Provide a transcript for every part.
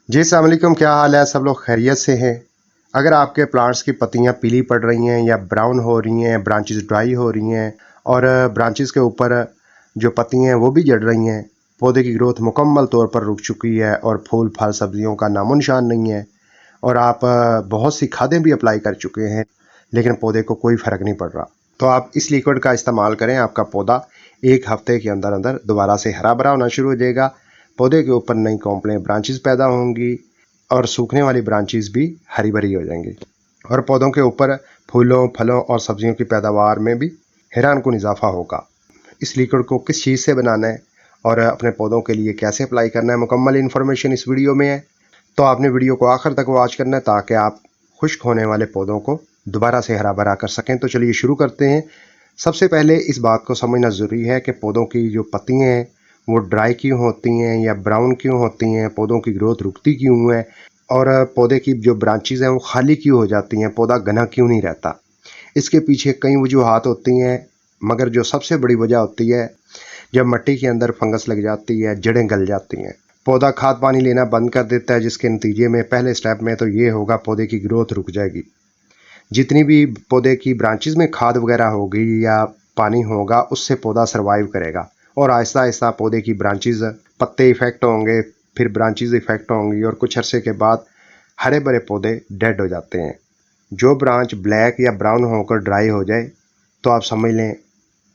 जी अस्सलाम वालेकुम, क्या हाल है? सब लोग खैरियत से हैं। अगर आपके प्लांट्स की पत्तियां पीली पड़ रही हैं या ब्राउन हो रही हैं, ब्रांचेस ड्राई हो रही हैं और ब्रांचेस के ऊपर जो पत्तियां हैं वो भी जड़ रही हैं, पौधे की ग्रोथ मुकम्मल तौर पर रुक चुकी है और फूल फल सब्जियों का नामो निशान नहीं है और आप बहुत सी खादें भी अप्लाई कर चुके हैं लेकिन पौधे को कोई फ़र्क नहीं पड़ रहा, तो आप इस लिक्विड का इस्तेमाल करें। आपका पौधा 1 हफ्ते के अंदर अंदर दोबारा से हरा भरा होना शुरू हो जाएगा। पौधे के ऊपर नई कॉम्प्लेन ब्रांचेस पैदा होंगी और सूखने वाली ब्रांचेस भी हरी भरी हो जाएंगी और पौधों के ऊपर फूलों फलों और सब्जियों की पैदावार में भी हैरान कुन इजाफा होगा। इस लिक्विड को किस चीज़ से बनाना है और अपने पौधों के लिए कैसे अप्लाई करना है, मुकम्मल इन्फॉर्मेशन इस वीडियो में है, तो आपने वीडियो को आखिर तक वॉच करना है ताकि आप खुश्क होने वाले पौधों को दोबारा से हरा भरा कर सकें। तो चलिए शुरू करते हैं। सबसे पहले इस बात को समझना ज़रूरी है कि पौधों की जो पत्तियाँ हैं वो ड्राई क्यों होती हैं या ब्राउन क्यों होती हैं, पौधों की ग्रोथ रुकती क्यों है और पौधे की जो ब्रांचेज हैं वो खाली क्यों हो जाती हैं, पौधा घना क्यों नहीं रहता। इसके पीछे कई वजूहात होती हैं, मगर जो सबसे बड़ी वजह होती है जब मिट्टी के अंदर फंगस लग जाती है, जड़ें गल जाती हैं, पौधा खाद पानी लेना बंद कर देता है, जिसके नतीजे में पहले स्टेप में तो ये होगा पौधे की ग्रोथ रुक जाएगी। जितनी भी पौधे की ब्रांचेस में खाद वगैरह होगी या पानी होगा उससे पौधा सरवाइव करेगा और आहिस्ता आहिस्ता पौधे की ब्रांचेस, पत्ते इफेक्ट होंगे, फिर ब्रांचेस इफेक्ट होंगी और कुछ अरसे के बाद हरे भरे पौधे डेड हो जाते हैं। जो ब्रांच ब्लैक या ब्राउन होकर ड्राई हो जाए तो आप समझ लें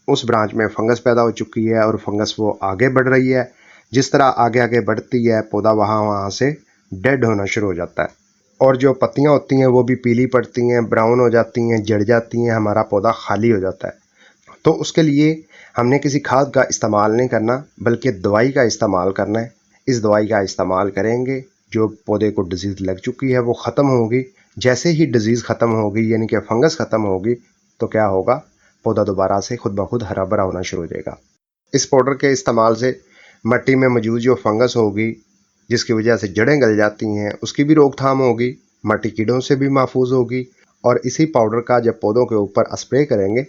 उस ब्रांच में फंगस पैदा हो चुकी है और फंगस वो आगे बढ़ रही है। जिस तरह आगे आगे बढ़ती है पौधा वहाँ से डेड होना शुरू हो जाता है और जो पत्तियां होती हैं वो भी पीली पड़ती हैं, ब्राउन हो जाती हैं, जड़ जाती हैं, हमारा पौधा खाली हो जाता है। तो उसके लिए हमने किसी खाद का इस्तेमाल नहीं करना बल्कि दवाई का इस्तेमाल करना है। इस दवाई का इस्तेमाल करेंगे, जो पौधे को डिजीज़ लग चुकी है वो ख़त्म होगी। जैसे ही डिजीज़ ख़त्म होगी यानी कि फंगस ख़त्म होगी तो क्या होगा, पौधा दोबारा से खुद ब खुद हरा भरा होना शुरू हो जाएगा। इस पाउडर के इस्तेमाल से मिट्टी में मौजूद जो फंगस होगी जिसकी वजह से जड़ें गल जाती हैं उसकी भी रोकथाम होगी, मिट्टी कीड़ों से भी महफूज होगी और इसी पाउडर का जब पौधों के ऊपर स्प्रे करेंगे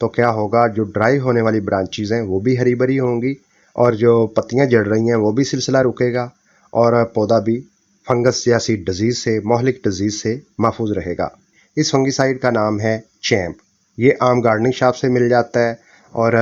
तो क्या होगा, जो ड्राई होने वाली ब्रांचेज हैं वो भी हरी भरी होंगी और जो पत्तियां जड़ रही हैं वो भी सिलसिला रुकेगा और पौधा भी फंगस जैसी डिजीज़ से, मोहलिक डिजीज़ से महफूज रहेगा। इस फंगिसाइड का नाम है चैम्प। ये आम गार्डनिंग शॉप से मिल जाता है और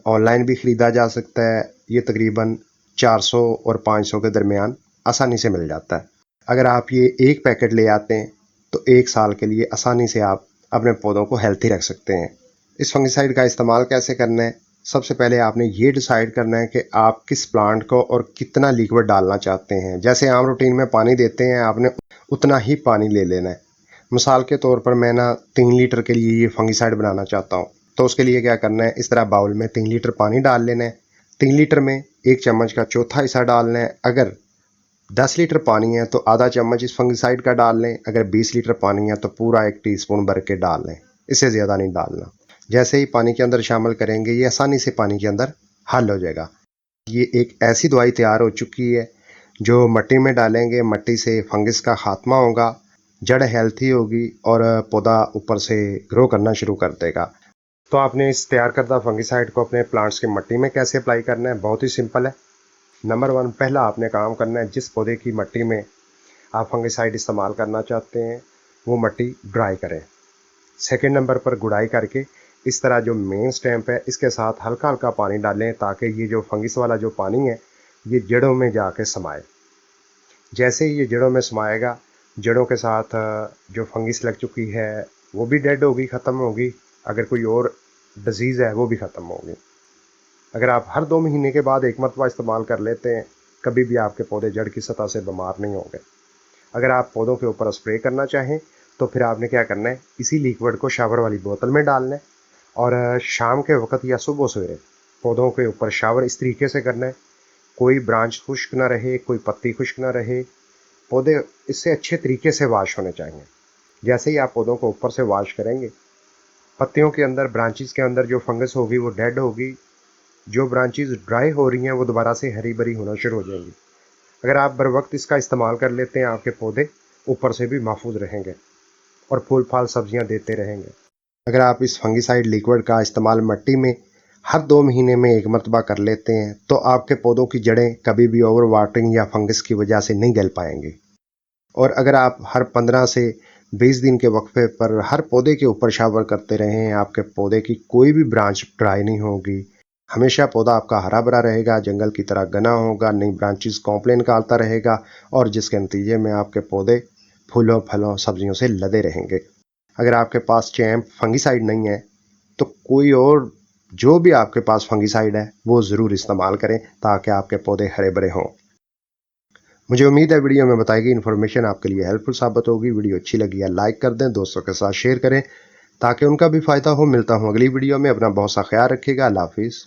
ऑनलाइन भी ख़रीदा जा सकता है। ये तकरीबन 400 और 500 के दरमियान आसानी से मिल जाता है। अगर आप ये एक पैकेट ले आते हैं तो 1 साल के लिए आसानी से आप अपने पौधों को हेल्थी रख सकते हैं। इस फंगिसाइड का इस्तेमाल कैसे करना है, सबसे पहले आपने ये डिसाइड करना है कि आप किस प्लांट को और कितना लिक्विड डालना चाहते हैं। जैसे आम रूटीन में पानी देते हैं, आपने उतना ही पानी ले लेना है। मिसाल के तौर पर मैं ना 3 लीटर के लिए ये फंगिसाइड बनाना चाहता हूँ, तो उसके लिए क्या करना है, इस तरह बाउल में 3 लीटर पानी डाल लेना है। 3 लीटर में 1 चम्मच का चौथा हिस्सा डालना है। अगर 10 लीटर पानी है तो आधा चम्मच इस फंगिसाइड का डाल लें। अगर 20 लीटर पानी है तो पूरा 1 टीस्पून भर के डाल लें, इससे ज़्यादा नहीं डालना। जैसे ही पानी के अंदर शामिल करेंगे ये आसानी से पानी के अंदर हल हो जाएगा। ये एक ऐसी दवाई तैयार हो चुकी है जो मिट्टी में डालेंगे, मिट्टी से फंगस का खात्मा होगा, जड़ हेल्थी होगी और पौधा ऊपर से ग्रो करना शुरू कर देगा। तो आपने इस तैयार करदा फंगिसाइड को अपने प्लांट्स की मिट्टी में कैसे अप्लाई करना है, बहुत ही सिंपल है। नंबर 1, पहला आपने काम करना है, जिस पौधे की मिट्टी में आप फंगिसाइड इस्तेमाल करना चाहते हैं वो मिट्टी ड्राई करें। सेकंड नंबर पर गुड़ाई करके इस तरह जो मेन स्टैम्प है इसके साथ हल्का हल्का पानी डालें ताकि ये जो फंगिस वाला जो पानी है ये जड़ों में जाके समाए। जैसे ही ये जड़ों में समाएगा, जड़ों के साथ जो फंगिस लग चुकी है वो भी डेड होगी, ख़त्म होगी। अगर कोई और डिजीज़ है वो भी ख़त्म होगी। अगर आप हर 2 महीने के बाद एक मरतबा इस्तेमाल कर लेते हैं, कभी भी आपके पौधे जड़ की सतह से बीमार नहीं होंगे। अगर आप पौधों के ऊपर स्प्रे करना चाहें तो फिर आपने क्या करना है, इसी लिक्विड को शावर वाली बोतल में डालना है और शाम के वक्त या सुबह सवेरे पौधों के ऊपर शावर इस तरीके से करना है, कोई ब्रांच खुश्क ना रहे, कोई पत्ती खुश्क ना रहे, पौधे इससे अच्छे तरीके से वाश होने चाहिए। जैसे ही आप पौधों को ऊपर से वाश करेंगे, पत्तियों के अंदर, ब्रांचेस के अंदर जो फंगस होगी वो डेड होगी, जो ब्रांचेस ड्राई हो रही हैं वो दोबारा से हरी भरी होना शुरू हो जाएंगी। अगर आप बर वक्त इसका इस्तेमाल कर लेते हैं, आपके पौधे ऊपर से भी महफूज रहेंगे और फूल फल सब्जियां देते रहेंगे। अगर आप इस फंगिसाइड लिक्विड का इस्तेमाल मिट्टी में हर 2 महीने में एक मरतबा कर लेते हैं तो आपके पौधों की जड़ें कभी भी ओवर वाटरिंग या फंगस की वजह से नहीं गल पाएंगी। और अगर आप हर 15 से 20 दिन के वक्फे पर हर पौधे के ऊपर शावर करते रहें, आपके पौधे की कोई भी ब्रांच ड्राई नहीं होगी। हमेशा पौधा आपका हरा भरा रहेगा, जंगल की तरह घना होगा, नई ब्रांचेस कॉम्प्लेन निकालता रहेगा और जिसके नतीजे में आपके पौधे फूलों फलों सब्जियों से लदे रहेंगे। अगर आपके पास चैम्प फंगिसाइड नहीं है तो कोई और जो भी आपके पास फंगिसाइड है वो ज़रूर इस्तेमाल करें ताकि आपके पौधे हरे भरे हों। मुझे उम्मीद है वीडियो में बताई गई इन्फॉर्मेशन आपके लिए हेल्पफुल साबित होगी। वीडियो अच्छी लगी है लाइक कर दें, दोस्तों के साथ शेयर करें ताकि उनका भी फ़ायदा हो। मिलता हूँ अगली वीडियो में। अपना बहुत सा ख्याल रखिएगा। अल्लाह हाफिज़।